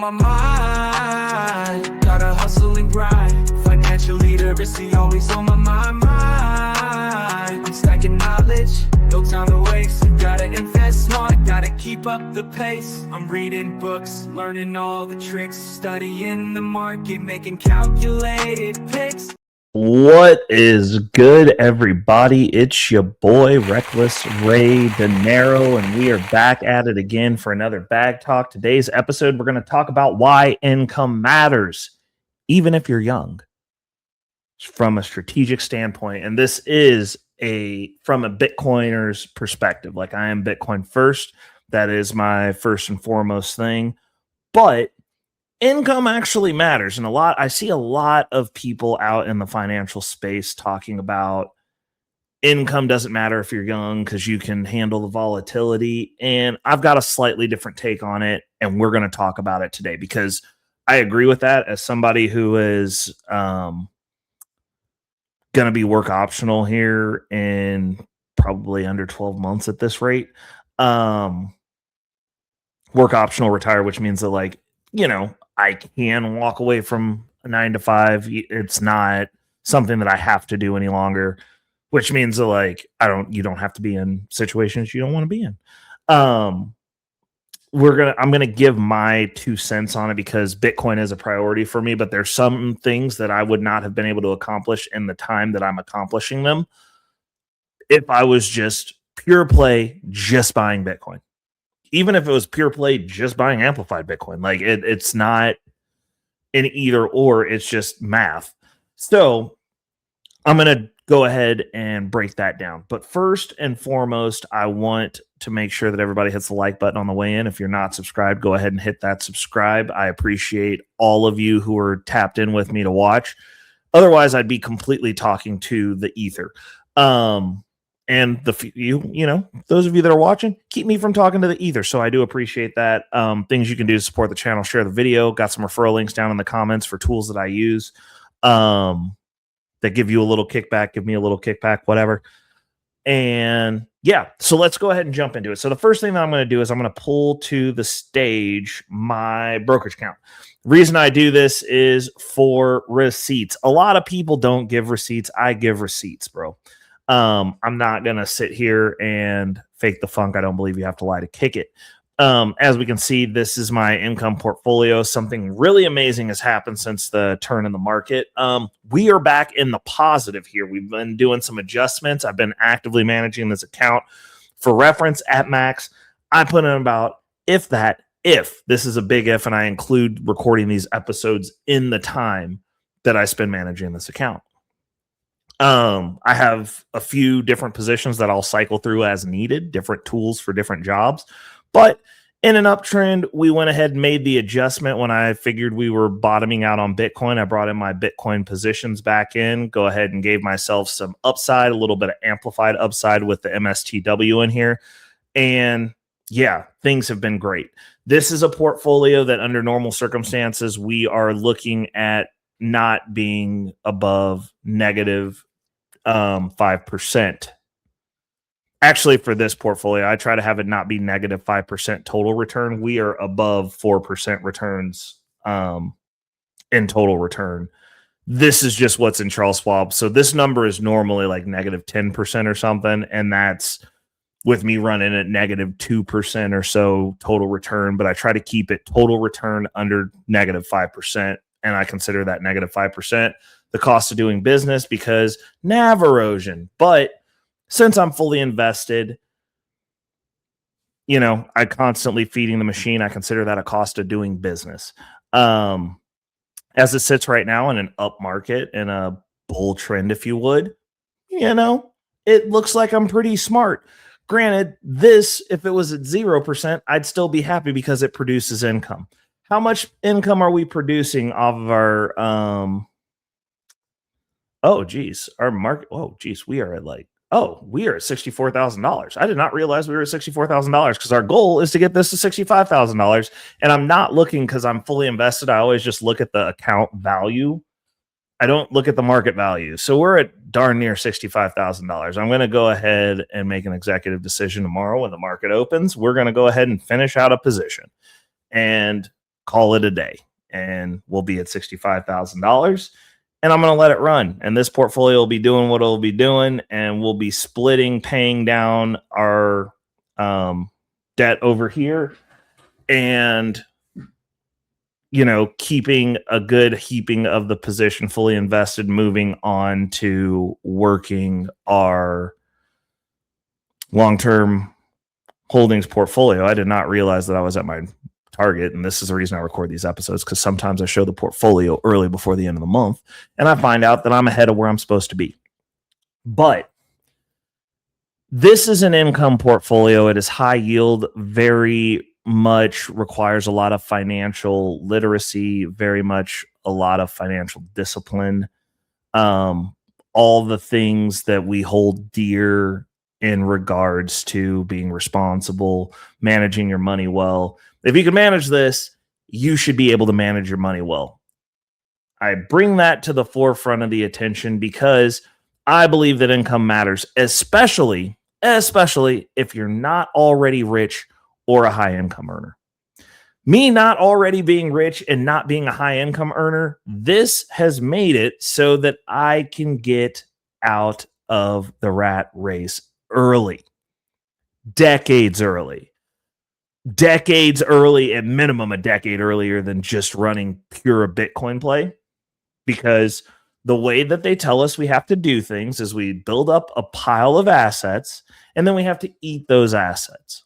My mind, gotta hustle and grind. Financial literacy always on my mind. I'm stacking knowledge, no time to waste. Gotta invest smart, gotta keep up the pace. I'm reading books, learning all the tricks, studying the market, making calculated picks. What is good, everybody? It's your boy Reckless Ray De Niro, and we are back at it again for another Bag Talk. Today's episode, we're going to talk about why income matters, even if you're young, from a strategic standpoint. And this is from a Bitcoiner's perspective. Like, I am Bitcoin first. That is my first and foremost thing. But income actually matters. And I see a lot of people out in the financial space talking about income doesn't matter if you're young because you can handle the volatility. And I've got a slightly different take on it. And we're going to talk about it today because I agree with that as somebody who is going to be work optional here in probably under 12 months at this rate. Work optional retire, which means that, I can walk away from a 9 to 5. It's not something that I have to do any longer, which means that you don't have to be in situations you don't want to be in. I'm going to give my 2 cents on it because Bitcoin is a priority for me, but there's some things that I would not have been able to accomplish in the time that I'm accomplishing them if I was just pure play, just buying Bitcoin. Even if it was pure play, just buying amplified Bitcoin, it's not an either or, it's just math. So I'm going to go ahead and break that down. But first and foremost, I want to make sure that everybody hits the like button on the way in. If you're not subscribed, go ahead and hit that subscribe. I appreciate all of you who are tapped in with me to watch. Otherwise, I'd be completely talking to the ether. And those of you that are watching, keep me from talking to the ether. So I do appreciate that. Things you can do to support the channel: share the video. Got some referral links down in the comments for tools that I use that give you a little kickback, give me a little kickback, whatever. And yeah, so let's go ahead and jump into it. So the first thing that I'm going to do is I'm going to pull to the stage my brokerage account. The reason I do this is for receipts. A lot of people don't give receipts. I give receipts, bro. I'm not going to sit here and fake the funk. I don't believe you have to lie to kick it. As we can see, this is my income portfolio. Something really amazing has happened since the turn in the market. We are back in the positive here. We've been doing some adjustments. I've been actively managing this account. For reference, at max, I put in about, if this is a big if, and I include recording these episodes in the time that I spend managing this account. I have a few different positions that I'll cycle through as needed, different tools for different jobs. But in an uptrend, we went ahead and made the adjustment when I figured we were bottoming out on Bitcoin. I brought in my Bitcoin positions back in, go ahead and gave myself some upside, a little bit of amplified upside with the MSTW in here. And yeah, things have been great. This is a portfolio that under normal circumstances, we are looking at not being above negative 5%. Actually, for this portfolio, I try to have it not be negative 5% total return. We are above 4% returns in total return. This is just what's in Charles Schwab. So this number is normally like negative 10% or something, and that's with me running at negative 2% or so total return. But I try to keep it total return under negative 5%, and I consider that negative 5% the cost of doing business because NAV erosion. But since I'm fully invested, I constantly feeding the machine. I consider that a cost of doing business. As it sits right now in an up market, in a bull trend, if you would, it looks like I'm pretty smart. Granted, if it was at 0%, I'd still be happy because it produces income. How much income are we producing off of our, our market? We are at we are at $64,000. I did not realize we were at $64,000 because our goal is to get this to $65,000. And I'm not looking because I'm fully invested. I always just look at the account value. I don't look at the market value. So we're at darn near $65,000. I'm going to go ahead and make an executive decision tomorrow when the market opens. We're going to go ahead and finish out a position and call it a day, and we'll be at $65,000. And I'm going to let it run. And this portfolio will be doing what it'll be doing, and we'll be splitting, paying down our debt over here, and keeping a good heaping of the position fully invested, moving on to working our long-term holdings portfolio. I did not realize that I was at my target, and this is the reason I record these episodes, because sometimes I show the portfolio early before the end of the month, and I find out that I'm ahead of where I'm supposed to be. But this is an income portfolio. It is high yield, very much requires a lot of financial literacy, very much a lot of financial discipline. All the things that we hold dear in regards to being responsible, managing your money well. If you can manage this, you should be able to manage your money well. I bring that to the forefront of the attention because I believe that income matters, especially if you're not already rich or a high income earner. Me not already being rich and not being a high income earner, this has made it so that I can get out of the rat race early, decades early, at minimum a decade earlier than just running pure Bitcoin play. Because the way that they tell us we have to do things is we build up a pile of assets, and then we have to eat those assets.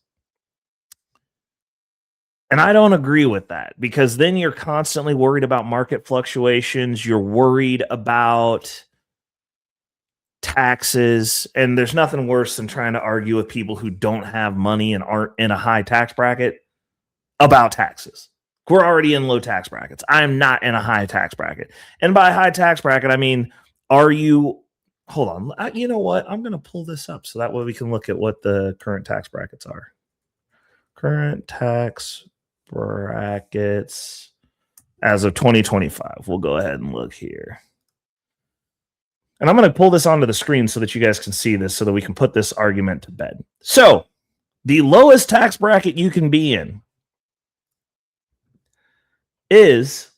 And I don't agree with that, because then you're constantly worried about market fluctuations. You're worried about taxes. And there's nothing worse than trying to argue with people who don't have money and aren't in a high tax bracket about taxes. We're already in low tax brackets. I'm not in a high tax bracket. And by high tax bracket, I mean, hold on. You know what? I'm going to pull this up so that way we can look at what the current tax brackets are. Current tax brackets as of 2025. We'll go ahead and look here. And I'm going to pull this onto the screen so that you guys can see this, so that we can put this argument to bed. So the lowest tax bracket you can be in is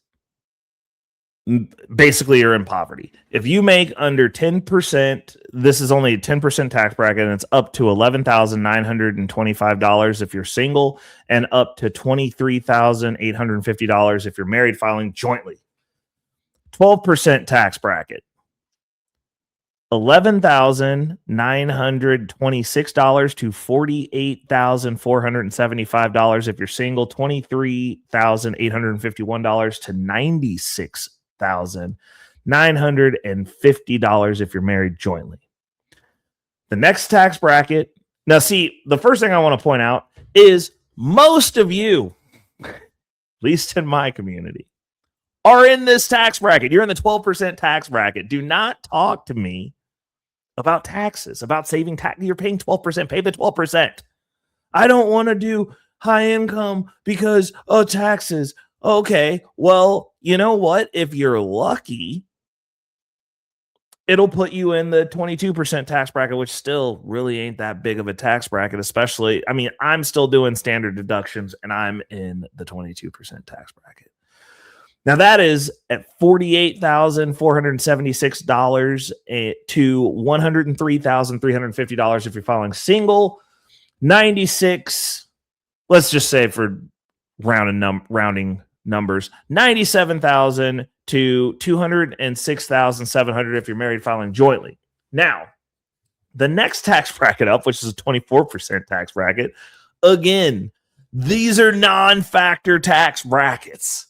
basically you're in poverty. If you make under 10%, this is only a 10% tax bracket, and it's up to $11,925 if you're single, and up to $23,850 if you're married filing jointly. 12% tax bracket, $11,926 to $48,475 if you're single, $23,851 to $96,950 if you're married jointly. The next tax bracket. Now, see, the first thing I want to point out is most of you, at least in my community, are in this tax bracket. You're in the 12% tax bracket. Do not talk to me about taxes, about saving tax. You're paying 12%. Pay the 12%. I don't want to do high income because of taxes. Okay, well, you know what? If you're lucky, it'll put you in the 22% tax bracket, which still really ain't that big of a tax bracket, especially, I mean, I'm still doing standard deductions, and I'm in the 22% tax bracket. Now, that is at $48,476 to $103,350 if you're filing single. 96, let's just say for rounding numbers, 97,000 to 206,700 if you're married filing jointly. Now, the next tax bracket up, which is a 24% tax bracket, again, these are non-factor tax brackets.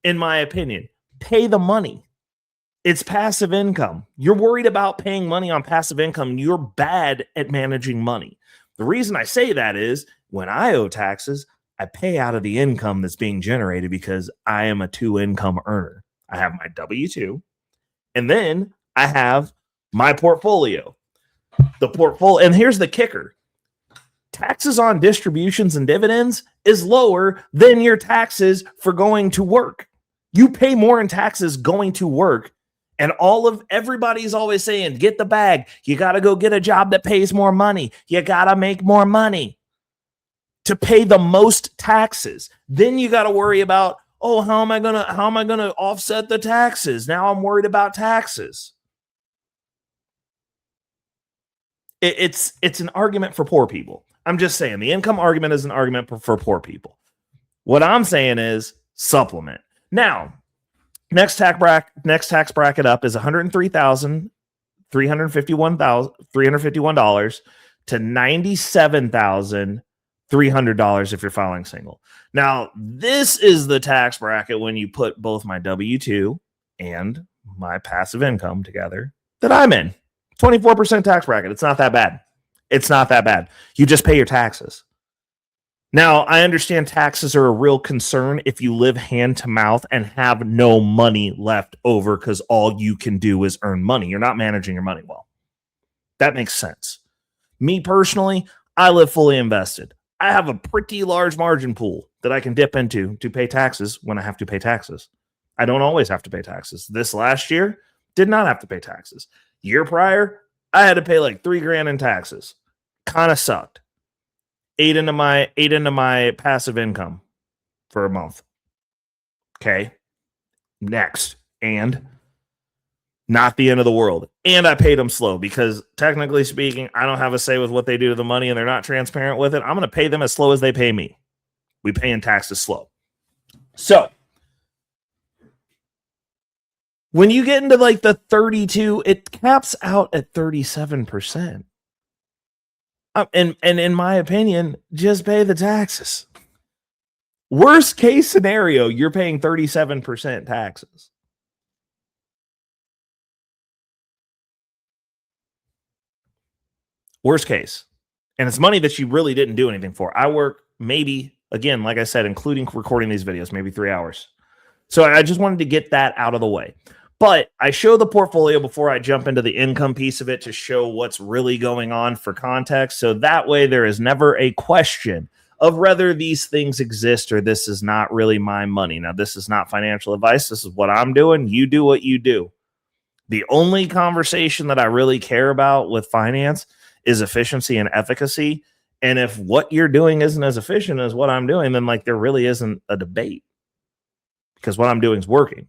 In my opinion, pay the money. It's passive income. You're worried about paying money on passive income. You're bad at managing money. The reason I say that is when I owe taxes, I pay out of the income that's being generated because I am a two-income earner. I have my W-2, and then I have my portfolio. And here's the kicker. Taxes on distributions and dividends is lower than your taxes for going to work. You pay more in taxes going to work, and everybody's always saying, get the bag. You got to go get a job that pays more money. You got to make more money to pay the most taxes. Then you got to worry about, Oh, how am I gonna offset the taxes? Now I'm worried about taxes. It's an argument for poor people. I'm just saying the income argument is an argument for poor people. What I'm saying is supplement. Now, next tax bracket up is $103,351 to $97,300 if you're filing single. Now, this is the tax bracket when you put both my W-2 and my passive income together that I'm in. 24% tax bracket. It's not that bad. It's not that bad. You just pay your taxes. Now, I understand taxes are a real concern if you live hand to mouth and have no money left over because all you can do is earn money. You're not managing your money well. That makes sense. Me personally, I live fully invested. I have a pretty large margin pool that I can dip into to pay taxes when I have to pay taxes. I don't always have to pay taxes. This last year, did not have to pay taxes. Year prior, I had to pay like $3,000 in taxes. Kind of sucked. Ate into my passive income for a month. Okay. Next. And not the end of the world. And I paid them slow because technically speaking, I don't have a say with what they do to the money and they're not transparent with it. I'm going to pay them as slow as they pay me. We pay in taxes slow. So when you get into like the 32, it caps out at 37%. And in my opinion, just pay the taxes. Worst case scenario, you're paying 37% taxes. Worst case. And it's money that you really didn't do anything for. I work maybe, again, like I said, including recording these videos, maybe 3 hours. So I just wanted to get that out of the way. But I show the portfolio before I jump into the income piece of it to show what's really going on for context. So that way there is never a question of whether these things exist or this is not really my money. Now, this is not financial advice. This is what I'm doing. You do what you do. The only conversation that I really care about with finance is efficiency and efficacy. And if what you're doing isn't as efficient as what I'm doing, then like there really isn't a debate because what I'm doing is working.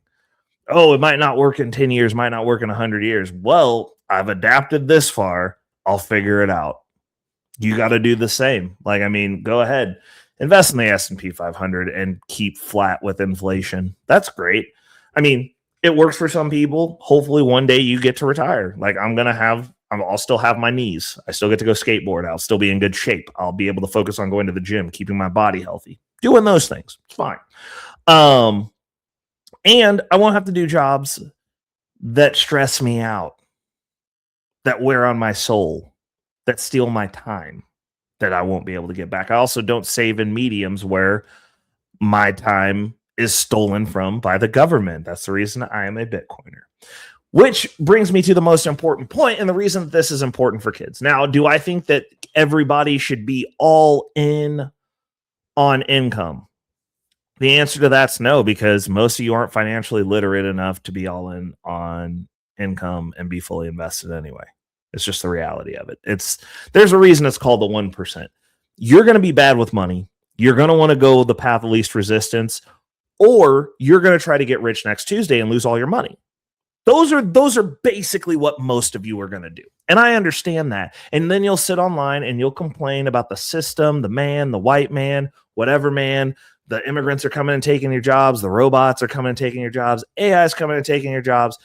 Oh, it might not work in 10 years, might not work in 100 years. Well, I've adapted this far. I'll figure it out. You got to do the same. Like, I mean, go ahead, invest in the S&P 500 and keep flat with inflation. That's great. I mean, it works for some people. Hopefully one day you get to retire. Like I'll still have my knees. I still get to go skateboard. I'll still be in good shape. I'll be able to focus on going to the gym, keeping my body healthy, doing those things. It's fine. And I won't have to do jobs that stress me out, that wear on my soul, that steal my time, that I won't be able to get back. I also don't save in mediums where my time is stolen from by the government. That's the reason I am a Bitcoiner. Which brings me to the most important point and the reason that this is important for kids. Now, do I think that everybody should be all in on income? The answer to that's no, because most of you aren't financially literate enough to be all in on income and be fully invested anyway. It's just the reality of it. There's a reason it's called the 1%. You're going to be bad with money. You're going to want to go the path of least resistance, or you're going to try to get rich next Tuesday and lose all your money. Those are basically what most of you are going to do. And I understand that. And then you'll sit online and you'll complain about the system, the man, the white man, whatever man. The immigrants are coming and taking your jobs. The robots are coming and taking your jobs. AI is coming and taking your jobs.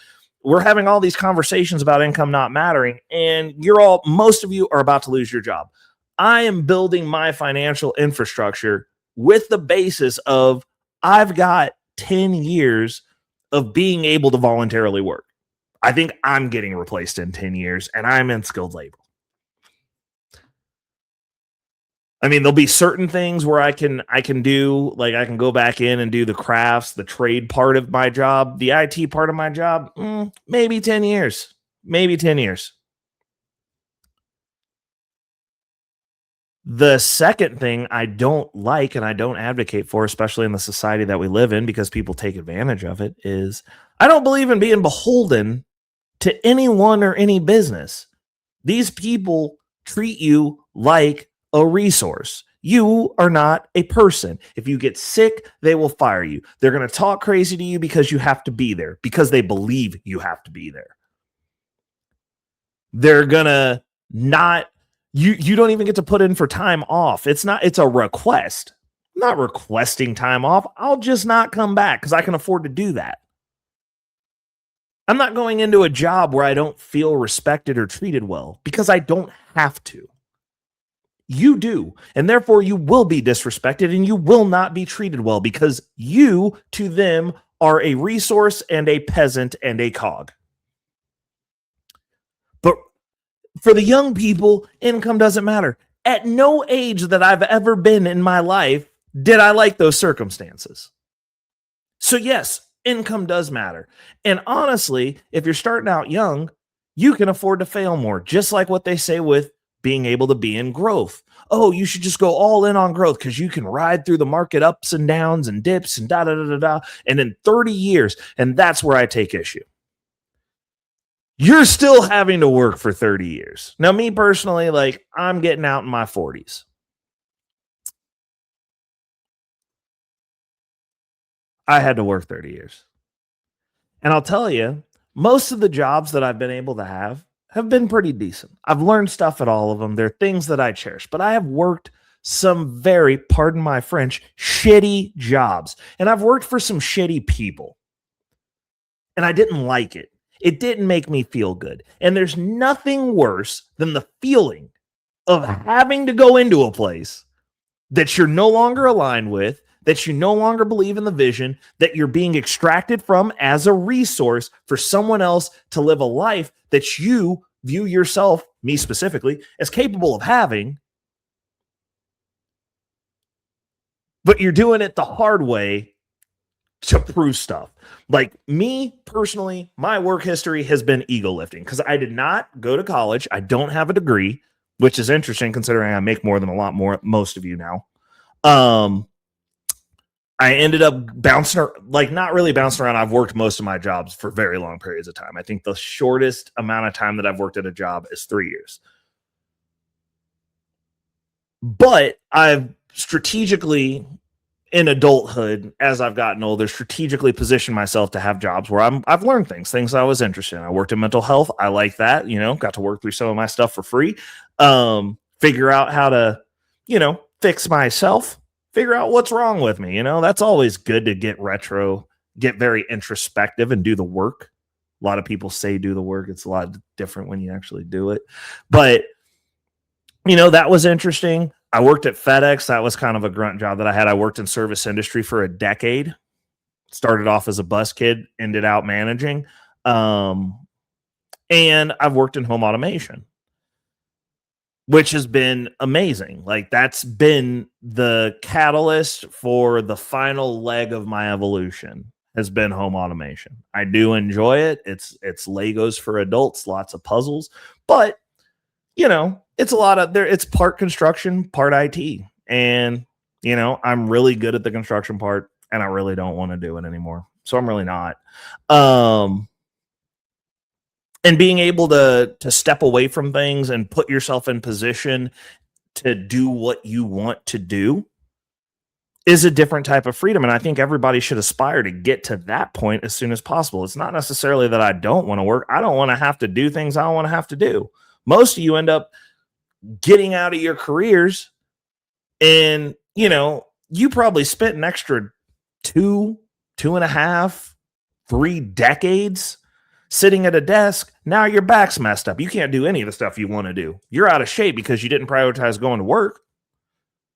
We're having all these conversations about income not mattering, and most of you are about to lose your job. I am building my financial infrastructure with the basis of I've got 10 years of being able to voluntarily work. I think I'm getting replaced in 10 years, and I'm in skilled labor. I mean, there'll be certain things where I can do, like I can go back in and do the crafts, the trade part of my job, the IT part of my job, maybe 10 years, maybe 10 years. The second thing I don't like and I don't advocate for, especially in the society that we live in, because people take advantage of it, is I don't believe in being beholden to anyone or any business. These people treat you like a resource. You are not a person. If you get sick, they will fire you. They're going to talk crazy to you because you have to be there, because they believe you have to be there. They're going to not, you don't even get to put in for time off. It's a request. I'm not requesting time off. I'll just not come back because I can afford to do that. I'm not going into a job where I don't feel respected or treated well because I don't have to. You do, and therefore you will be disrespected and you will not be treated well because you, to them, are a resource and a peasant and a cog. But for the young people, income doesn't matter. At no age that I've ever been in my life did I like those circumstances. So yes, income does matter. And honestly, if you're starting out young, you can afford to fail more, just like what they say with being able to be in growth. Oh, you should just go all in on growth because you can ride through the market ups and downs and dips and da. And in 30 years, and that's where I take issue. You're still having to work for 30 years. Now, me personally, like, I'm getting out in my 40s. I had to work 30 years. And I'll tell you, most of the jobs that I've been able to have been pretty decent. I've learned stuff at all of them. They're things that I cherish, but I have worked some very, pardon my French, shitty jobs. And I've worked for some shitty people. And I didn't like it. It didn't make me feel good. And there's nothing worse than the feeling of having to go into a place that you're no longer aligned with, that you no longer believe in the vision, that you're being extracted from as a resource for someone else to live a life that you view yourself, me specifically, as capable of having, but you're doing it the hard way to prove stuff. Like me personally, my work history has been ego lifting because I did not go to college. I don't have a degree, which is interesting considering I make more than most of you now. I ended up bouncing, like not really bouncing around. I've worked most of my jobs for very long periods of time. I think the shortest amount of time that I've worked at a job is 3 years. But I've strategically, in adulthood, as I've gotten older, strategically positioned myself to have jobs where I've learned things I was interested in. I worked in mental health. I like that, got to work through some of my stuff for free. Figure out how to, fix myself, figure out what's wrong with me. That's always good to get very introspective and do the work. A lot of people say do the work. It's a lot different when you actually do it. But, that was interesting. I worked at FedEx. That was kind of a grunt job that I had. I worked in service industry for a decade. Started off as a bus kid, ended out managing. And I've worked in home automation, which has been amazing. Like that's been the catalyst for the final leg of my evolution has been home automation. I do enjoy it. It's Legos for adults, lots of puzzles, but it's a lot of it's part construction, part IT. And, I'm really good at the construction part and I really don't want to do it anymore. So I'm really not. And being able to step away from things and put yourself in position to do what you want to do is a different type of freedom. And I think everybody should aspire to get to that point as soon as possible. It's not necessarily that I don't want to work. I don't want to have to do things I don't want to have to do. Most of you end up getting out of your careers and, you probably spent an extra 2.5, 3 decades sitting at a desk. Now your back's messed up. You can't do any of the stuff you want to do. You're out of shape because you didn't prioritize going to work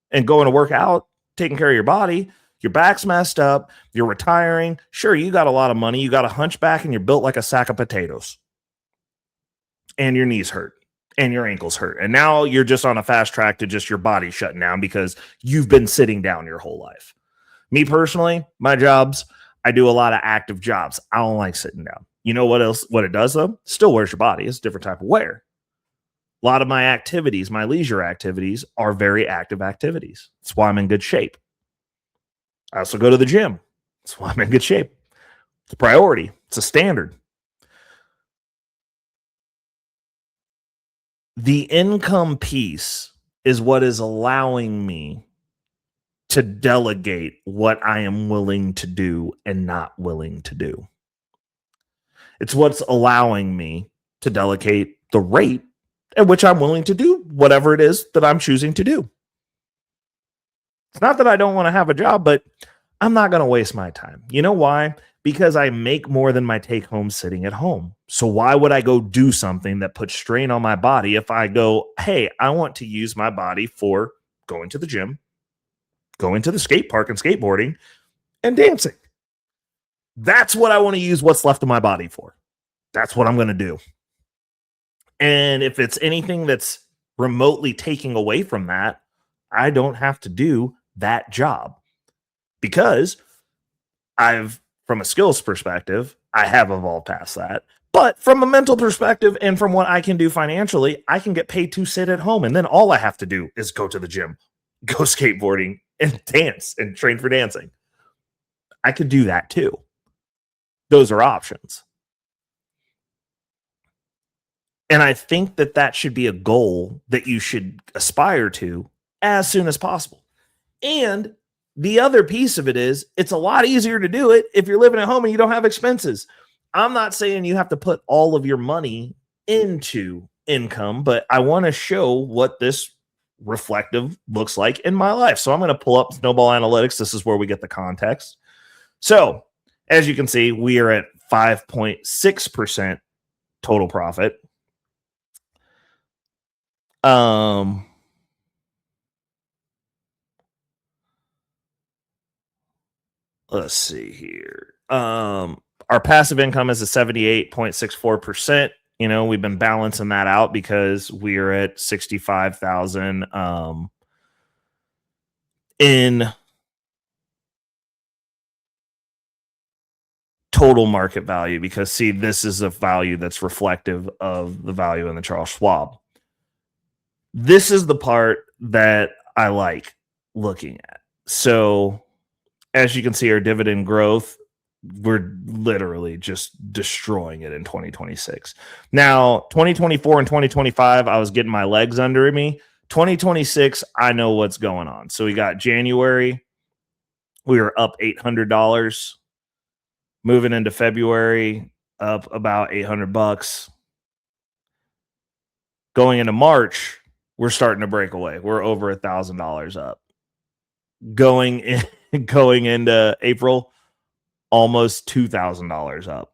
and going to work out, taking care of your body. Your back's messed up. You're retiring. Sure, you got a lot of money. You got a hunchback and you're built like a sack of potatoes. And your knees hurt. And your ankles hurt. And now you're just on a fast track to just your body shutting down because you've been sitting down your whole life. Me personally, my jobs, I do a lot of active jobs. I don't like sitting down. You know what it does though? Still wears your body. It's a different type of wear. A lot of my activities, my leisure activities are very active activities. That's why I'm in good shape. I also go to the gym. That's why I'm in good shape. It's a priority. It's a standard. The income piece is what is allowing me to delegate what I am willing to do and not willing to do. It's what's allowing me to delegate the rate at which I'm willing to do whatever it is that I'm choosing to do. It's not that I don't want to have a job, but I'm not going to waste my time. You know why? Because I make more than my take home sitting at home. So why would I go do something that puts strain on my body if I go, hey, I want to use my body for going to the gym, going to the skate park and skateboarding, and dancing? That's what I want to use what's left of my body for. That's what I'm going to do. And if it's anything that's remotely taking away from that, I don't have to do that job, because from a skills perspective, I have evolved past that. But from a mental perspective and from what I can do financially, I can get paid to sit at home. And then all I have to do is go to the gym, go skateboarding, and dance and train for dancing. I could do that too. Those are options. And I think that should be a goal that you should aspire to as soon as possible. And the other piece of it is, it's a lot easier to do it if you're living at home and you don't have expenses. I'm not saying you have to put all of your money into income, but I want to show what this reflective looks like in my life. So I'm going to pull up Snowball Analytics. This is where we get the context. So as you can see, we are at 5.6% total profit. Let's see here. Our passive income is a 78.64%. You know, we've been balancing that out because we are at 65,000 in total market value, because see, this is a value that's reflective of the value in the Charles Schwab. This is the part that I like looking at. So as you can see, our dividend growth, we're literally just destroying it in 2026. Now, 2024 and 2025, I was getting my legs under me. 2026, I know what's going on. So we got January, we were up $800. Moving into February, up about $800. Going into March, we're starting to break away. We're over $1,000 up. Going into April, almost $2,000 up.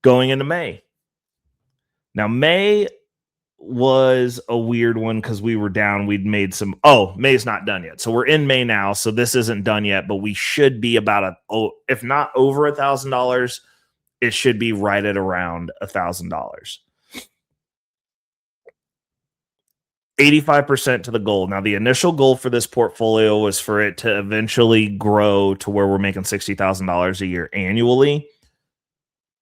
Going into May. Now, May was a weird one because we were down. We'd made some. Oh, May's not done yet. So we're in May now. So this isn't done yet, but we should be about if not over $1,000, it should be right at around $1,000. 85% to the goal. Now, the initial goal for this portfolio was for it to eventually grow to where we're making $60,000 a year annually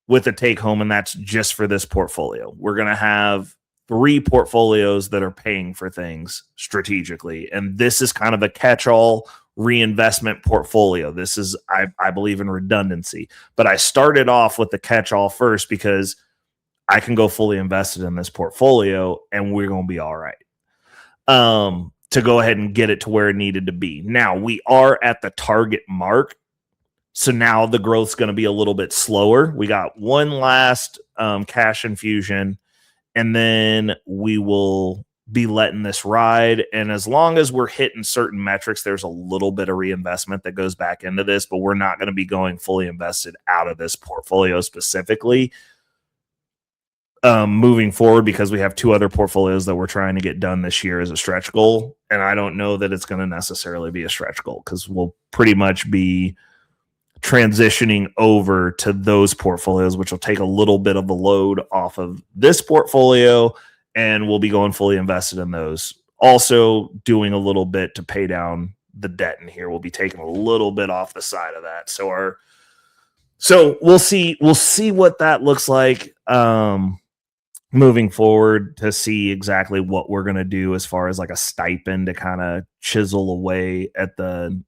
with a take home, and that's just for this portfolio. We're going to have 3 portfolios that are paying for things strategically, and this is kind of a catch-all reinvestment portfolio. This is, I believe in redundancy, but I started off with the catch-all first because I can go fully invested in this portfolio and we're going to be all right. To go ahead and get it to where it needed to be. Now we are at the target mark. So now the growth's going to be a little bit slower. We got one last cash infusion, and then we will be letting this ride. And as long as we're hitting certain metrics, there's a little bit of reinvestment that goes back into this, but we're not going to be going fully invested out of this portfolio specifically moving forward, because we have 2 other portfolios that we're trying to get done this year as a stretch goal. And I don't know that it's going to necessarily be a stretch goal, because we'll pretty much be transitioning over to those portfolios, which will take a little bit of the load off of this portfolio, and we'll be going fully invested in those. Also doing a little bit to pay down the debt in here. We'll be taking a little bit off the side of that. So we'll see what that looks like moving forward, to see exactly what we're going to do as far as like a stipend to kind of chisel away at the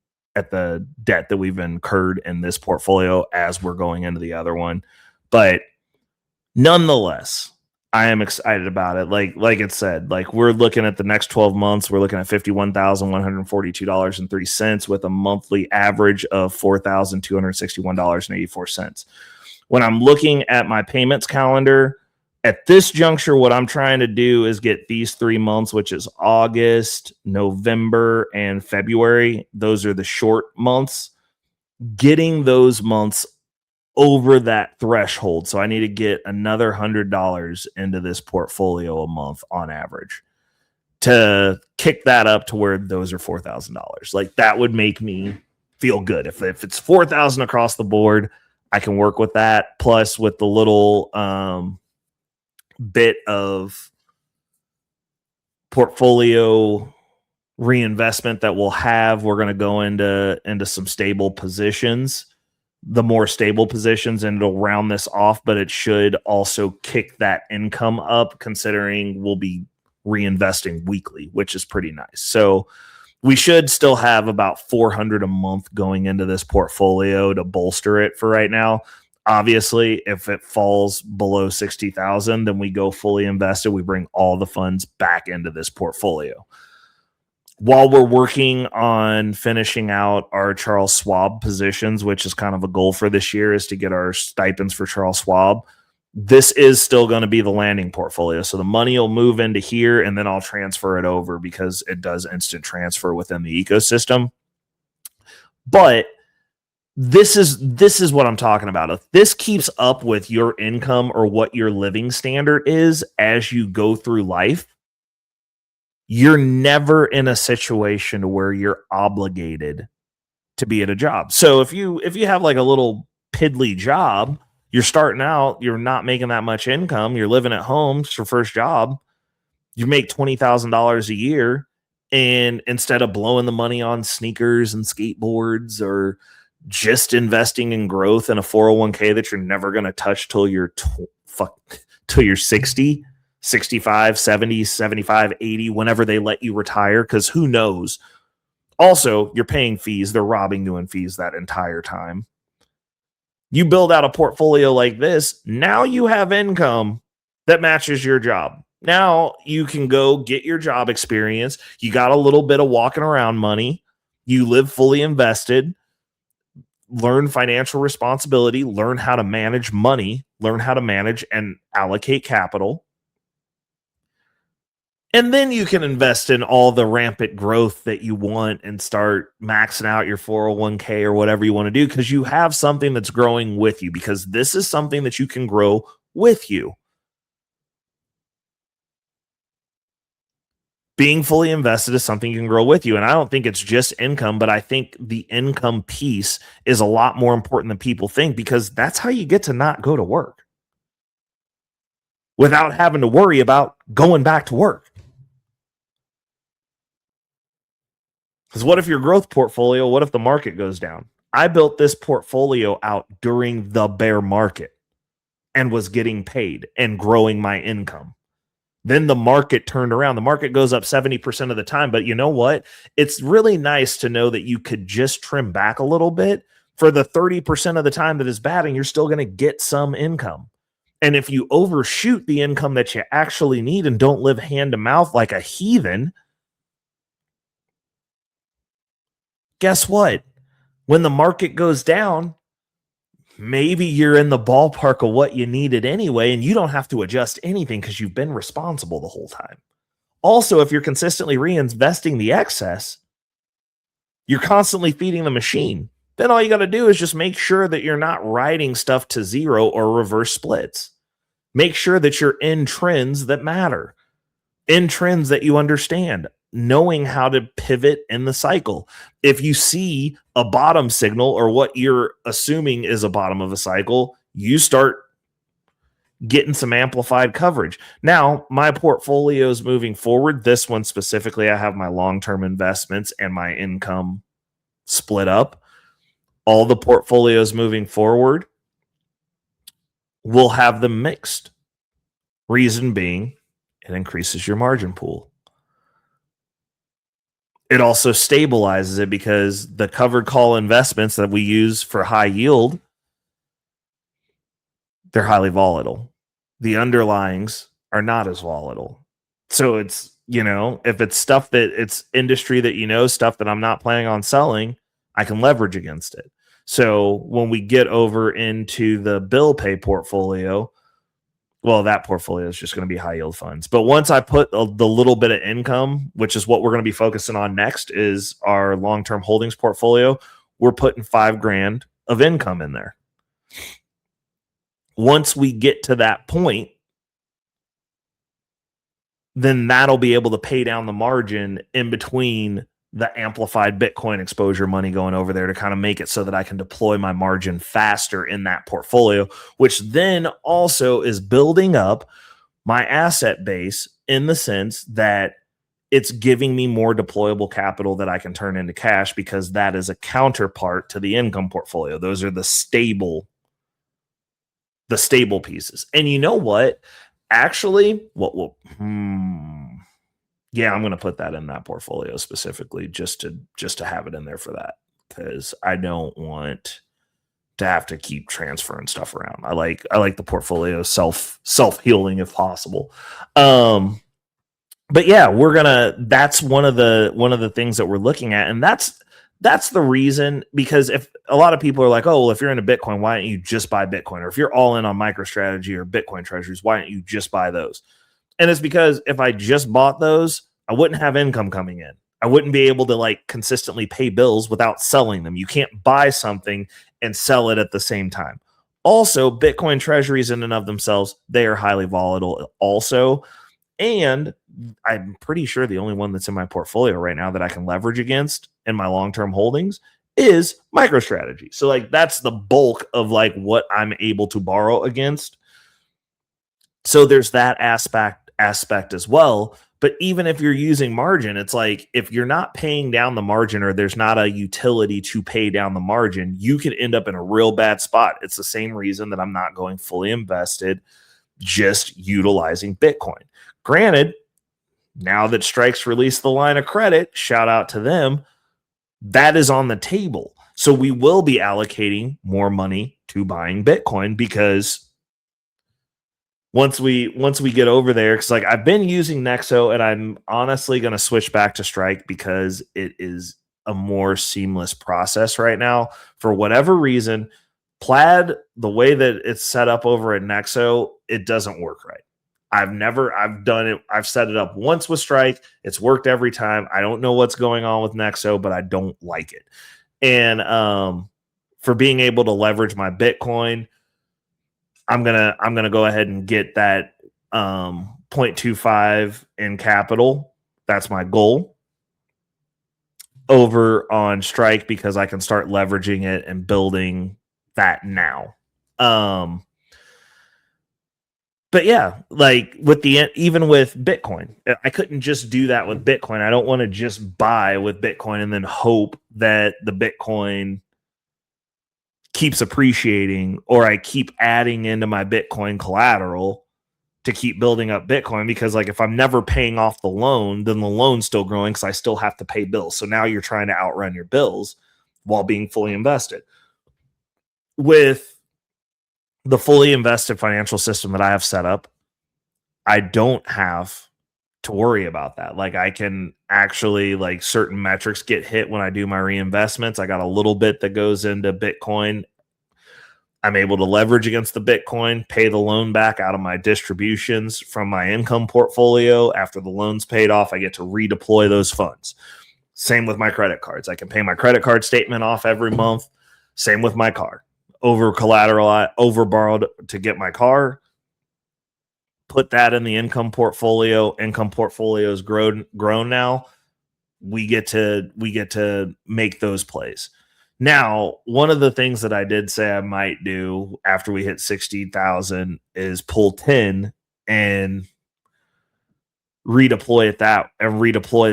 debt that we've incurred in this portfolio as we're going into the other one. But nonetheless, I am excited about it. Like it said, like we're looking at the next 12 months, we're looking at $51,142.03 with a monthly average of $4,261.84. When I'm looking at my payments calendar, at this juncture, what I'm trying to do is get these 3 months, which is August, November, and February. Those are the short months. Getting those months over that threshold. So I need to get another $100 into this portfolio a month on average to kick that up to where those are $4,000. Like that would make me feel good. If it's 4,000 across the board, I can work with that. Plus with the little bit of portfolio reinvestment that we'll have, we're going to go into some stable positions, the more stable positions, and it'll round this off, but it should also kick that income up considering we'll be reinvesting weekly, which is pretty nice. So we should still have about $400 a month going into this portfolio to bolster it for right now. Obviously, if it falls below 60,000, then we go fully invested. We bring all the funds back into this portfolio. While we're working on finishing out our Charles Schwab positions, which is kind of a goal for this year, is to get our stipends for Charles Schwab. This is still going to be the landing portfolio. So the money will move into here and then I'll transfer it over because it does instant transfer within the ecosystem. But this is what I'm talking about. If this keeps up with your income or what your living standard is as you go through life, you're never in a situation where you're obligated to be at a job. So if you have like a little piddly job, you're starting out, you're not making that much income, you're living at home, it's your first job, you make $20,000 a year, and instead of blowing the money on sneakers and skateboards or just investing in growth in a 401k that you're never going to touch till you're 60, 65, 70, 75, 80, whenever they let you retire, because who knows? Also, you're paying fees. They're robbing you in fees that entire time. You build out a portfolio like this, now you have income that matches your job. Now you can go get your job experience. You got a little bit of walking around money. You live fully invested. Learn financial responsibility. Learn how to manage money. Learn how to manage and allocate capital. And then you can invest in all the rampant growth that you want and start maxing out your 401k or whatever you want to do, because you have something that's growing with you, because this is something that you can grow with you. Being fully invested is something you can grow with you. And I don't think it's just income, but I think the income piece is a lot more important than people think, because that's how you get to not go to work without having to worry about going back to work. Because what if your growth portfolio, what if the market goes down? I built this portfolio out during the bear market and was getting paid and growing my income. Then the market turned around. The market goes up 70% of the time. But you know what? It's really nice to know that you could just trim back a little bit for the 30% of the time that is bad, and you're still going to get some income. And if you overshoot the income that you actually need and don't live hand to mouth like a heathen, guess what? When the market goes down, maybe you're in the ballpark of what you needed anyway, and you don't have to adjust anything because you've been responsible the whole time. Also, if you're consistently reinvesting the excess, you're constantly feeding the machine. Then all you got to do is just make sure that you're not riding stuff to zero or reverse splits. Make sure that you're in trends that matter, in trends that you understand, knowing how to pivot in the cycle. If you see a bottom signal or what you're assuming is a bottom of a cycle, you start getting some amplified coverage. Now, my portfolios moving forward, this one specifically, I have my long-term investments and my income split up. All the portfolios moving forward, we'll have them mixed. Reason being, it increases your margin pool. It also stabilizes it because the covered call investments that we use for high yield, they're highly volatile. The underlyings are not as volatile. So it's, if it's stuff that it's industry that, stuff that I'm not planning on selling, I can leverage against it. So when we get over into the bill pay portfolio, well, that portfolio is just going to be high yield funds. But once I put the little bit of income, which is what we're going to be focusing on next, is our long-term holdings portfolio, we're putting $5,000 of income in there. Once we get to that point, then that'll be able to pay down the margin in between the amplified Bitcoin exposure money going over there to kind of make it so that I can deploy my margin faster in that portfolio, which then also is building up my asset base in the sense that it's giving me more deployable capital that I can turn into cash, because that is a counterpart to the income portfolio. Those are the stable pieces. And you know what? Actually, yeah, I'm going to put that in that portfolio specifically just to have it in there for that, because I don't want to have to keep transferring stuff around. I like the portfolio self-healing if possible. But yeah, that's one of the things that we're looking at, and that's the reason, because if a lot of people are like, oh, well, if you're into Bitcoin, why don't you just buy Bitcoin? Or if you're all in on MicroStrategy or Bitcoin treasuries, why don't you just buy those? And it's because if I just bought those, I wouldn't have income coming in. I wouldn't be able to consistently pay bills without selling them. You can't buy something and sell it at the same time. Also, Bitcoin treasuries in and of themselves, they are highly volatile also. And I'm pretty sure the only one that's in my portfolio right now that I can leverage against in my long-term holdings is MicroStrategy. So that's the bulk of what I'm able to borrow against. So there's that aspect as well. But even if you're using margin, it's if you're not paying down the margin, or there's not a utility to pay down the margin, you could end up in a real bad spot. It's the same reason that I'm not going fully invested, just utilizing Bitcoin. Granted, now that Strike's released the line of credit, shout out to them, that is on the table. So we will be allocating more money to buying Bitcoin, because once we get over there, because I've been using Nexo, and I'm honestly going to switch back to Strike because it is a more seamless process right now. For whatever reason, Plaid, the way that it's set up over at Nexo, it doesn't work right. I've done it. I've set it up once with Strike. It's worked every time. I don't know what's going on with Nexo, but I don't like it. And for being able to leverage my Bitcoin, I'm gonna go ahead and get that 0.25 in capital. That's my goal over on Strike, because I can start leveraging it and building that now. But yeah, even with Bitcoin, I couldn't just do that with Bitcoin. I don't want to just buy with Bitcoin and then hope that the Bitcoin keeps appreciating, or I keep adding into my Bitcoin collateral to keep building up Bitcoin, because if I'm never paying off the loan, then the loan's still growing because I still have to pay bills. So now you're trying to outrun your bills while being fully invested. With the fully invested financial system that I have set up, I don't have to worry about that. I can actually, certain metrics get hit when I do my reinvestments. I got a little bit that goes into Bitcoin. I'm able to leverage against the Bitcoin, pay the loan back out of my distributions from my income portfolio. After the loan's paid off, I get to redeploy those funds. Same with my credit cards. I can pay my credit card statement off every month. Same with my car. Over borrowed to get my car, put that in the income portfolio. Income portfolio is grown now. We get to make those plays. Now, one of the things that I did say I might do after we hit 60,000 is pull 10 and redeploy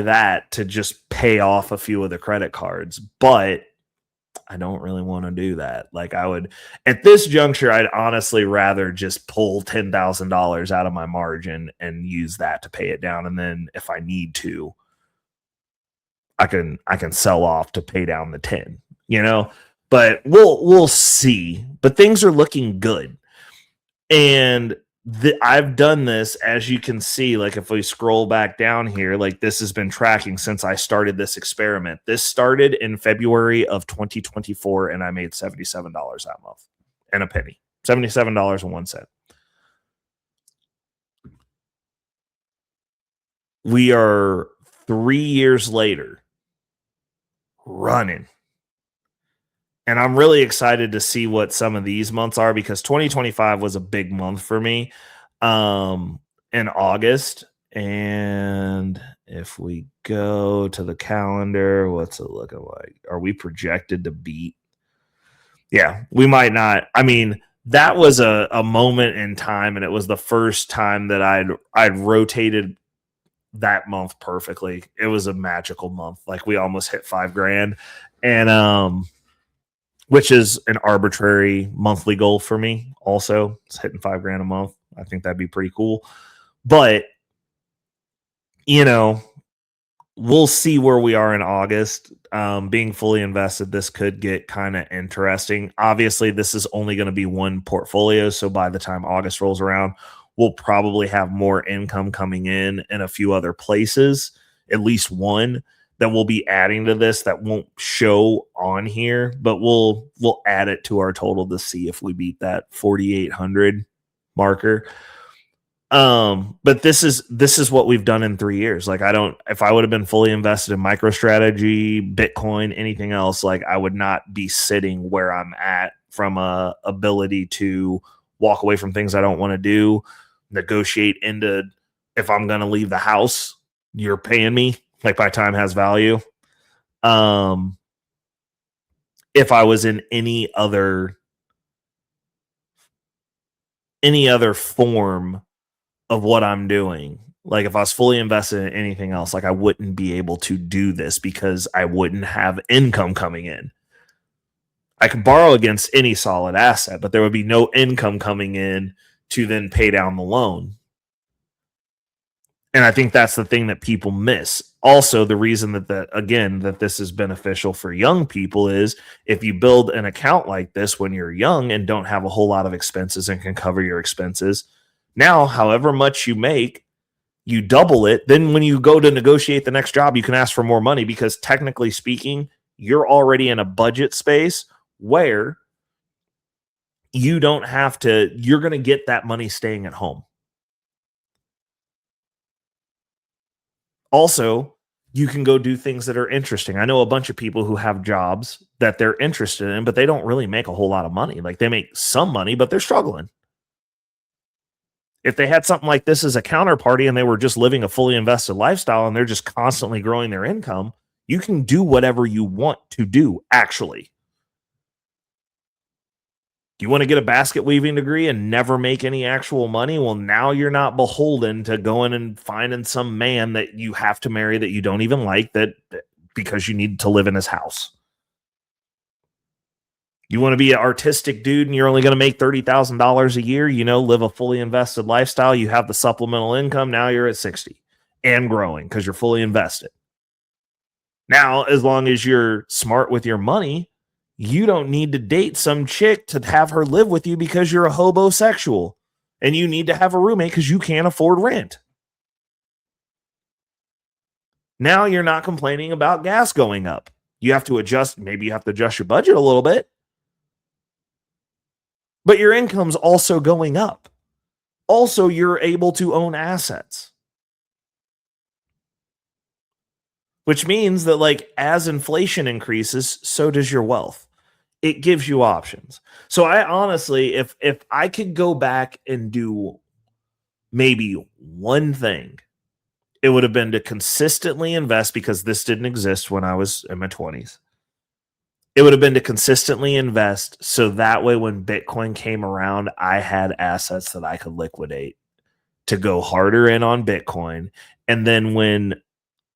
that to just pay off a few of the credit cards. But I don't really want to do that. I would, at this juncture, I'd honestly rather just pull $10,000 out of my margin and use that to pay it down. And then if I need to, I can sell off to pay down the 10, but we'll see. But things are looking good. And I've done this, as you can see, like if we scroll back down here, like this has been tracking since I started this experiment. This started in February of 2024, and I made $77 that month and a penny. $77.01. We are 3 years later running. And I'm really excited to see what some of these months are, because 2025 was a big month for me in August. And if we go to the calendar, what's it looking like? Are we projected to beat? Yeah, we might not. I mean, that was a moment in time, and it was the first time that I'd rotated that month perfectly. It was a magical month. Like we almost hit $5,000. And which is an arbitrary monthly goal for me. Also, it's hitting $5,000 a month. I think that'd be pretty cool. But, you know, we'll see where we are in August. Being fully invested, this could get kind of interesting. Obviously, this is only going to be one portfolio. So by the time August rolls around, we'll probably have more income coming in a few other places, at least one that we'll be adding to this that won't show on here, but we'll add it to our total to see if we beat that 4,800 marker. But this is what we've done in 3 years. Like if I would have been fully invested in MicroStrategy, Bitcoin, anything else, like I would not be sitting where I'm at from a ability to walk away from things I don't want to do, negotiate into, if I'm going to leave the house, you're paying me. Like my time has value. If I was in any other form of what I'm doing, like if I was fully invested in anything else, like I wouldn't be able to do this because I wouldn't have income coming in. I could borrow against any solid asset, but there would be no income coming in to then pay down the loan. And I think that's the thing that people miss. Also, the reason that this is beneficial for young people is if you build an account like this when you're young and don't have a whole lot of expenses and can cover your expenses, now, however much you make, you double it. Then when you go to negotiate the next job, you can ask for more money because technically speaking, you're already in a budget space where you don't have to, you're going to get that money staying at home. Also, you can go do things that are interesting. I know a bunch of people who have jobs that they're interested in, but they don't really make a whole lot of money. Like they make some money, but they're struggling. If they had something like this as a counterparty and they were just living a fully invested lifestyle and they're just constantly growing their income, you can do whatever you want to do, actually. You want to get a basket weaving degree and never make any actual money? Well, now you're not beholden to going and finding some man that you have to marry that you don't even like, that because you need to live in his house. You want to be an artistic dude and you're only going to make $30,000 a year, live a fully invested lifestyle. You have the supplemental income. Now you're at 60 and growing because you're fully invested. Now, as long as you're smart with your money, you don't need to date some chick to have her live with you because you're a hobosexual and you need to have a roommate because you can't afford rent. Now you're not complaining about gas going up. You have to adjust. Maybe you have to adjust your budget a little bit, but your income's also going up. Also, you're able to own assets, which means that like as inflation increases, so does your wealth. It gives you options. So I honestly, if I could go back and do maybe one thing, it would have been to consistently invest, because this didn't exist when I was in my 20s. It would have been to consistently invest so that way when Bitcoin came around, I had assets that I could liquidate to go harder in on Bitcoin. And then when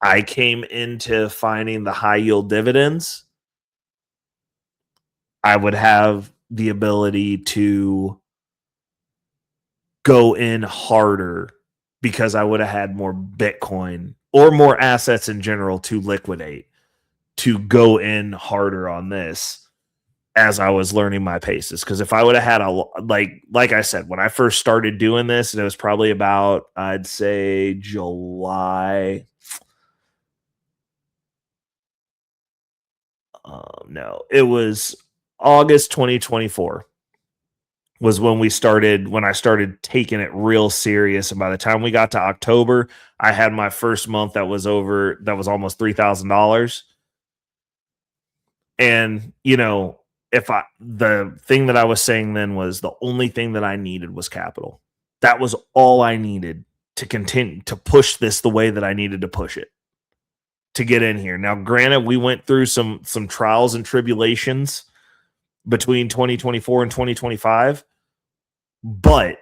I came into finding the high yield dividends, I would have the ability to go in harder because I would have had more Bitcoin or more assets in general to liquidate, to go in harder on this. as I was learning my paces. Because if I would have had like I said, when I first started doing this, and it was probably about, I'd say July. No, it was August 2024 was when I started taking it real serious. And by the time we got to October, I had my first month that was almost $3,000. And, the thing that I was saying then was the only thing that I needed was capital. That was all I needed to continue to push this the way that I needed to push it to get in here. Now, granted, we went through some trials and tribulations between 2024 and 2025, but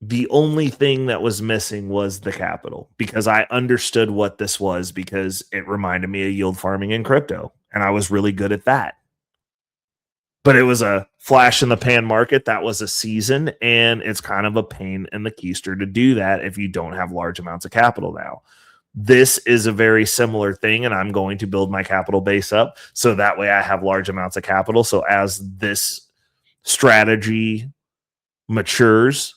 the only thing that was missing was the capital, because I understood what this was, because it reminded me of yield farming in crypto, and I was really good at that. But it was a flash in the pan market. That was a season, and it's kind of a pain in the keister to do that if you don't have large amounts of capital now. This is a very similar thing, and I'm going to build my capital base up so that way I have large amounts of capital. So as this strategy matures,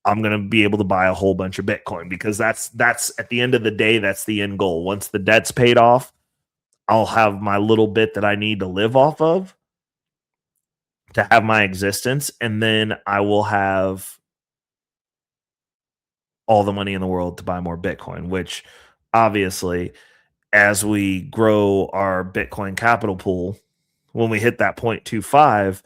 I'm going to be able to buy a whole bunch of Bitcoin, because that's at the end of the day, that's the end goal. Once the debt's paid off, I'll have my little bit that I need to live off of to have my existence, and then I will have all the money in the world to buy more Bitcoin, which obviously, as we grow our Bitcoin capital pool, when we hit that 0.25,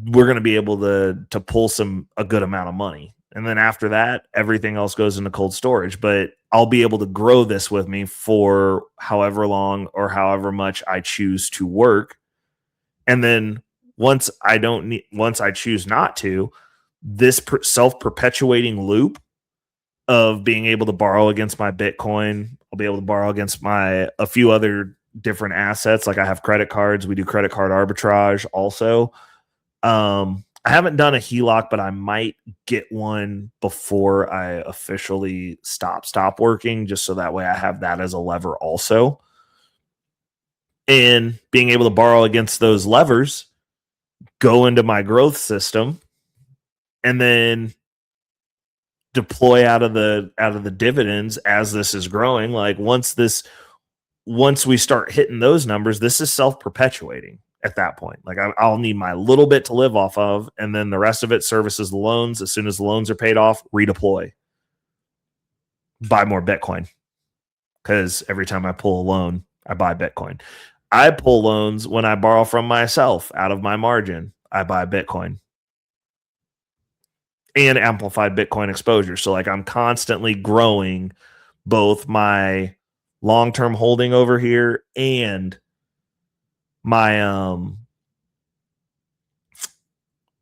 we're going to be able to pull a good amount of money. And then after that, everything else goes into cold storage. But I'll be able to grow this with me for however long or however much I choose to work. And then once I choose not to, this self-perpetuating loop of being able to borrow against my Bitcoin, I'll be able to borrow against a few other different assets. Like I have credit cards. We do credit card arbitrage also. I haven't done a HELOC, but I might get one before I officially stop working, just so that way I have that as a lever also. And being able to borrow against those levers, go into my growth system, and then deploy out of the dividends as this is growing. Like once we start hitting those numbers, this is self-perpetuating at that point. Like I'll need my little bit to live off of, and then the rest of it services the loans. As soon as the loans are paid off, redeploy, buy more Bitcoin, because every time I pull a loan, I buy Bitcoin. I pull loans when I borrow from myself out of my margin. I buy Bitcoin and amplified Bitcoin exposure. So like I'm constantly growing both my long-term holding over here and my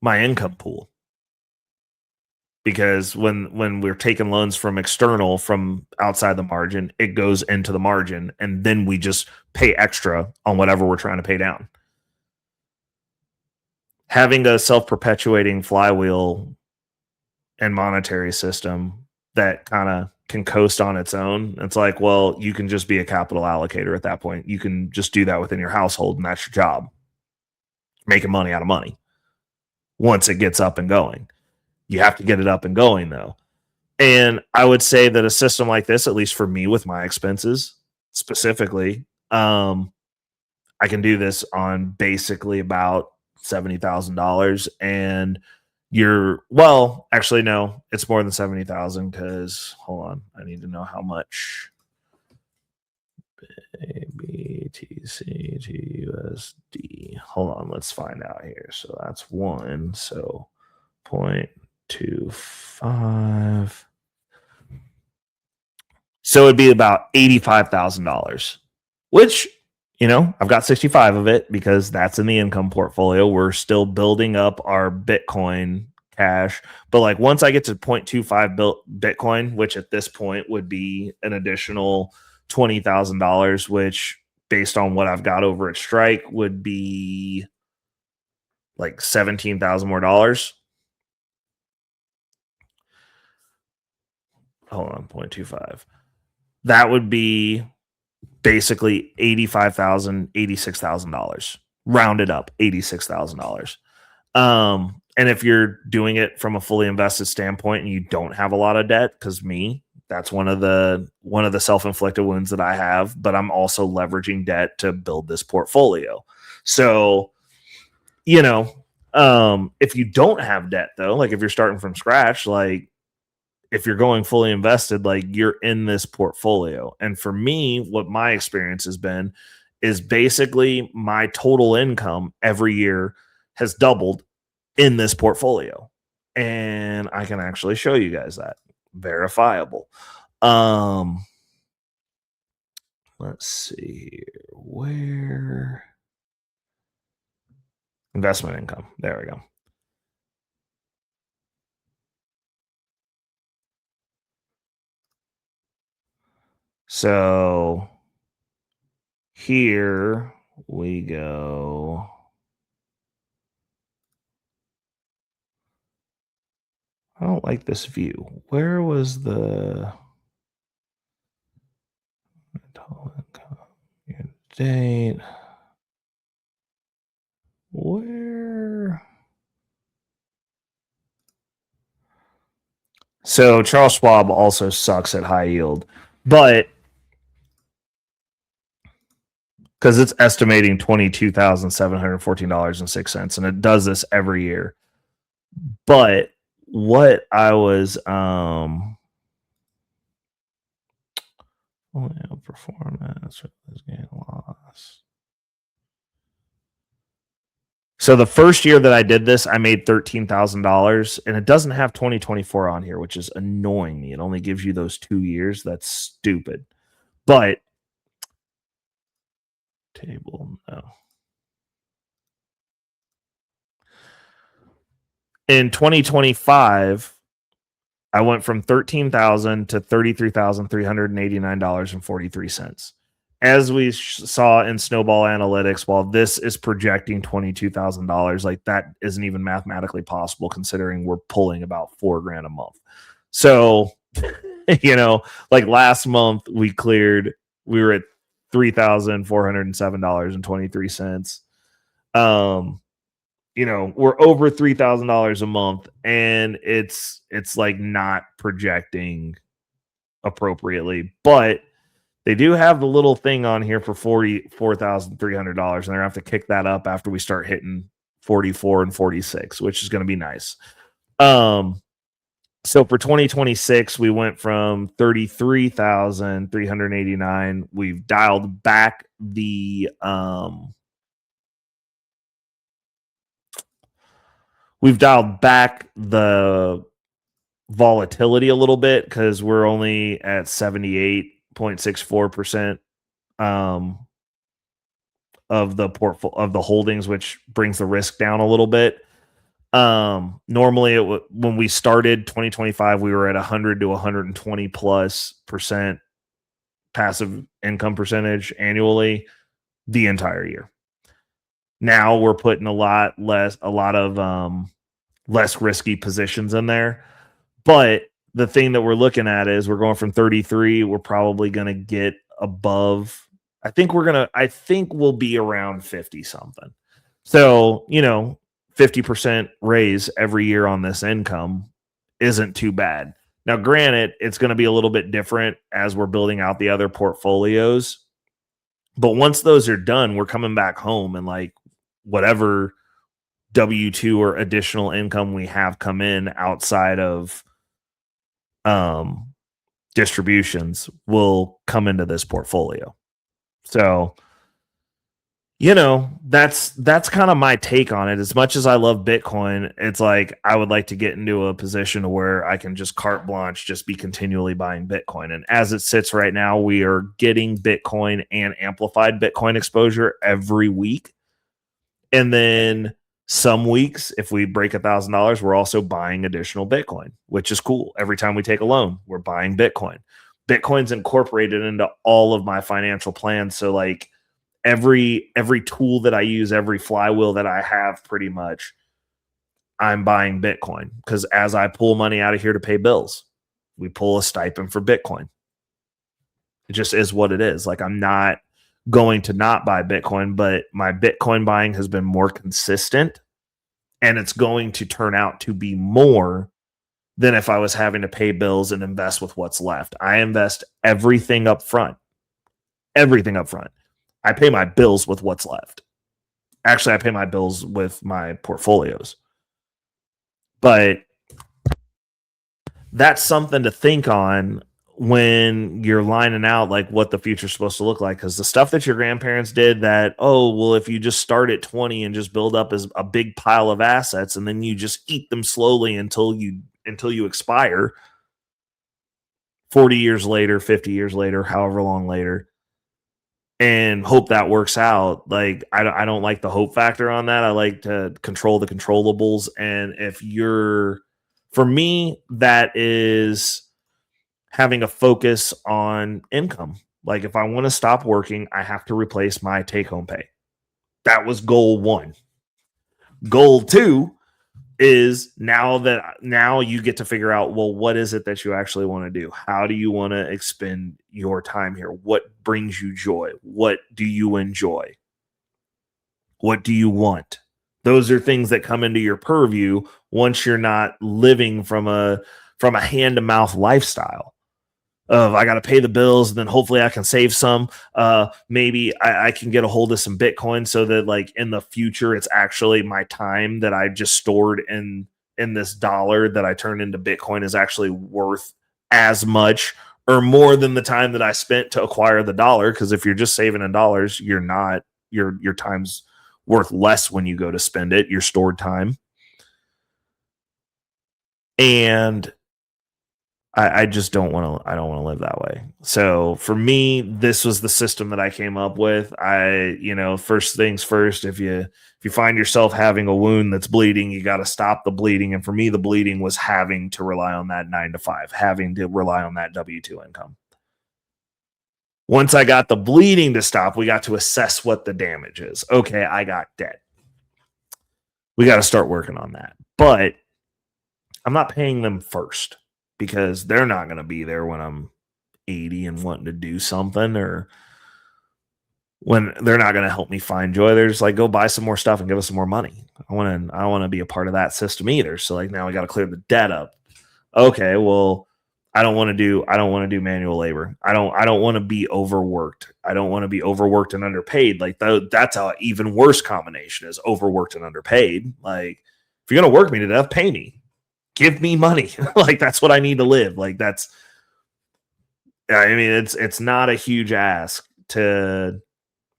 my income pool, because when we're taking loans from external, from outside the margin, it goes into the margin, and then we just pay extra on whatever we're trying to pay down. Having a self-perpetuating flywheel and monetary system that kind of can coast on its own, it's like, well, you can just be a capital allocator at that point. You can just do that within your household, and that's your job, making money out of money. Once it gets up and going, you have to get it up and going though. And I would say that a system like this, at least for me with my expenses specifically, I can do this on basically about $70,000. And actually, no, it's more than 70,000, because hold on, I need to know how much BTC to USD. Hold on, let's find out here. So that's one. So 0.25. So it'd be about $85,000, which, I've got 65 of it because that's in the income portfolio. We're still building up our Bitcoin cash. But like once I get to 0.25 Bitcoin, which at this point would be an additional $20,000, which based on what I've got over at Strike would be like $17,000 more dollars. Hold on, 0.25. That would be basically $85,000, $86,000, rounded up $86,000. And if you're doing it from a fully invested standpoint and you don't have a lot of debt, because that's one of the self-inflicted wounds that I have, but I'm also leveraging debt to build this portfolio. So, if you don't have debt though, like if you're starting from scratch, like if you're going fully invested, like you're in this portfolio. And for me, what my experience has been is basically my total income every year has doubled in this portfolio. And I can actually show you guys that. Verifiable. Let's see here. Where investment income. There we go. So here we go. I don't like this view. Where was the date? Where? So Charles Schwab also sucks at high yield, but because it's estimating $22,714.06, and it does this every year. But what I was performance gain loss. So the first year that I did this, I made $13,000, and it doesn't have 2024 on here, which is annoying me. It only gives you those 2 years. That's stupid. But table, no. In 2025, I went from $13,000 to $33,389.43. As we saw in Snowball Analytics, while this is projecting $22,000, like that isn't even mathematically possible considering we're pulling about $4,000 a month. So, like last month we were at $3,407.23. We're over $3,000 a month, and it's like not projecting appropriately, but they do have the little thing on here for $44,300, and they're gonna have to kick that up after we start hitting 44 and 46, which is going to be nice. So for 2026, we went from 33,389. We've dialed back the volatility a little bit because we're only at 78.64% of the holdings, which brings the risk down a little bit. Normally when we started 2025, we were at 100 to 120 plus percent passive income percentage annually the entire year. Now we're putting a lot of less risky positions in there. But the thing that we're looking at is we're going from 33. We're probably going to get above. I think we'll be around 50 something. So, 50% raise every year on this income isn't too bad. Now, granted, it's going to be a little bit different as we're building out the other portfolios. But once those are done, we're coming back home and like whatever W-2 or additional income we have come in outside of distributions will come into this portfolio. So, that's kind of my take on it. As much as I love Bitcoin, it's like I would like to get into a position where I can just carte blanche, just be continually buying Bitcoin. And as it sits right now, we are getting Bitcoin and amplified Bitcoin exposure every week. And then some weeks, if we break $1,000, we're also buying additional Bitcoin, which is cool. Every time we take a loan, we're buying Bitcoin. Bitcoin's incorporated into all of my financial plans. So like every tool that I use, every flywheel that I have, pretty much, I'm buying Bitcoin because as I pull money out of here to pay bills, we pull a stipend for Bitcoin. It just is what it is. Like, I'm not going to not buy Bitcoin, but my Bitcoin buying has been more consistent, and it's going to turn out to be more than if I was having to pay bills and invest with what's left. I invest everything up front. Everything up front. I pay my bills with what's left. Actually, I pay my bills with my portfolios. But that's something to think on when you're lining out like what the future's supposed to look like. Because the stuff that your grandparents did, that, oh, well, if you just start at 20 and just build up as a big pile of assets, and then you just eat them slowly until you expire 40 years later, 50 years later, however long later, and hope that works out. Like, I don't like the hope factor on that. I like to control the controllables. And for me, that is having a focus on income. Like, if I want to stop working, I have to replace my take-home pay. That was goal 1. Goal 2 is now you get to figure out, well, what is it that you actually want to do? How do you want to expend your time here? What brings you joy? What do you enjoy? What do you want? Those are things that come into your purview once you're not living from a hand-to-mouth lifestyle of, I got to pay the bills, and then hopefully I can save some. Maybe I can get a hold of some Bitcoin so that, like, in the future, it's actually my time that I just stored in this dollar that I turned into Bitcoin is actually worth as much or more than the time that I spent to acquire the dollar. Because if you're just saving in dollars, you're not, your time's worth less when you go to spend it, your stored time. And I just don't want to live that way. So for me, this was the system that I came up with. First things first, if you find yourself having a wound that's bleeding, you got to stop the bleeding. And for me, the bleeding was having to rely on that 9 to 5, having to rely on that W-2 income. Once I got the bleeding to stop, we got to assess what the damage is. Okay, I got debt. We got to start working on that. But I'm not paying them first, because they're not going to be there when I'm 80 and wanting to do something, or when they're not going to help me find joy. They're just like, go buy some more stuff and give us some more money. I don't want to be a part of that system either. So, like, now we got to clear the debt up. Okay, well, I don't want to do manual labor. I don't want to be overworked. I don't want to be overworked and underpaid. Like, that's an even worse combination, is overworked and underpaid. Like, if you're going to work me to death, pay me. Give me money. Like, that's what I need to live. Like, it's not a huge ask to,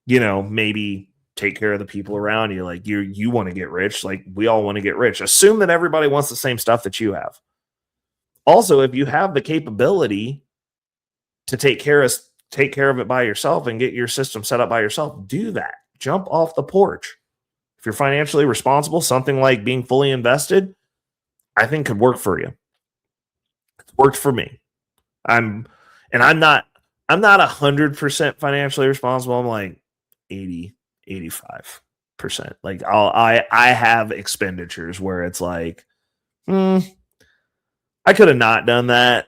maybe take care of the people around you. Like, you want to get rich. Like, we all want to get rich. Assume that everybody wants the same stuff that you have. Also, if you have the capability to take care of it by yourself and get your system set up by yourself, do that. Jump off the porch. If you're financially responsible, something like being fully invested, I think could work for you. It's worked for me. I'm not 100% financially responsible. I'm like 80, 85%. Like, I have expenditures where it's like, I could have not done that,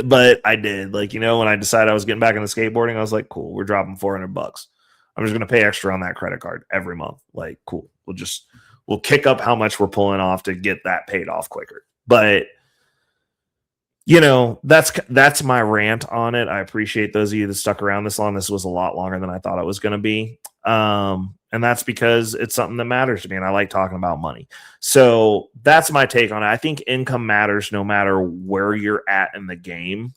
but I did. Like, when I decided I was getting back into skateboarding, I was like, cool, we're dropping $400. I'm just going to pay extra on that credit card every month. Like, cool. We'll kick up how much we're pulling off to get that paid off quicker. But, that's my rant on it. I appreciate those of you that stuck around this long. This was a lot longer than I thought it was going to be. And that's because it's something that matters to me, and I like talking about money. So that's my take on it. I think income matters no matter where you're at in the game,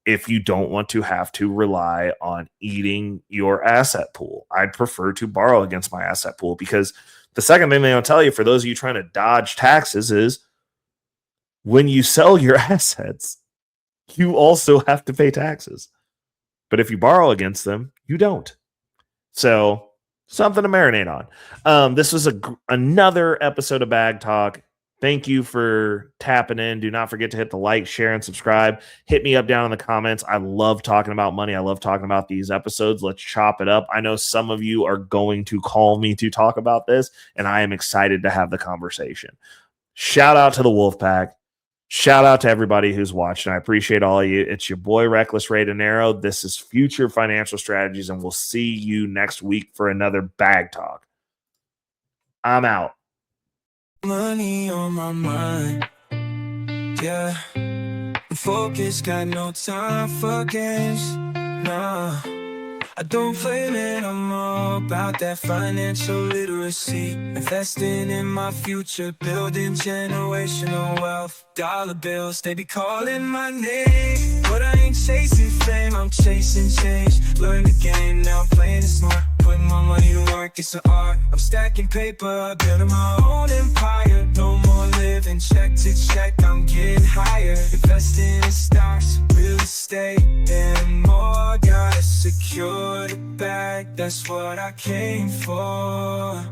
if you don't want to have to rely on eating your asset pool. I'd prefer to borrow against my asset pool, because the second thing they'll tell you, for those of you trying to dodge taxes, is when you sell your assets, you also have to pay taxes. But if you borrow against them, you don't. So, something to marinate on. This was another episode of Bag Talk. Thank you for tapping in. Do not forget to hit the like, share, and subscribe. Hit me up down in the comments. I love talking about money. I love talking about these episodes. Let's chop it up. I know some of you are going to call me to talk about this, and I am excited to have the conversation. Shout out to the Wolfpack. Shout out to everybody who's watching. I appreciate all of you. It's your boy, Reckless Ray Dinero. This is Future Financial Strategies, and we'll see you next week for another Bag Talk. I'm out. Money on my mind, yeah. Focus, got no time for games, nah. I don't play it, I'm all about that financial literacy. Investing in my future, building generational wealth. Dollar bills, they be calling my name, but I ain't chasing fame, I'm chasing change. Learn the game, now I'm playing it smart. Putting my money to work, it's an art. I'm stacking paper, building my own empire. No more living check to check, I'm getting higher. Investing in stocks, real estate, and more. Gotta secure the bag, that's what I came for.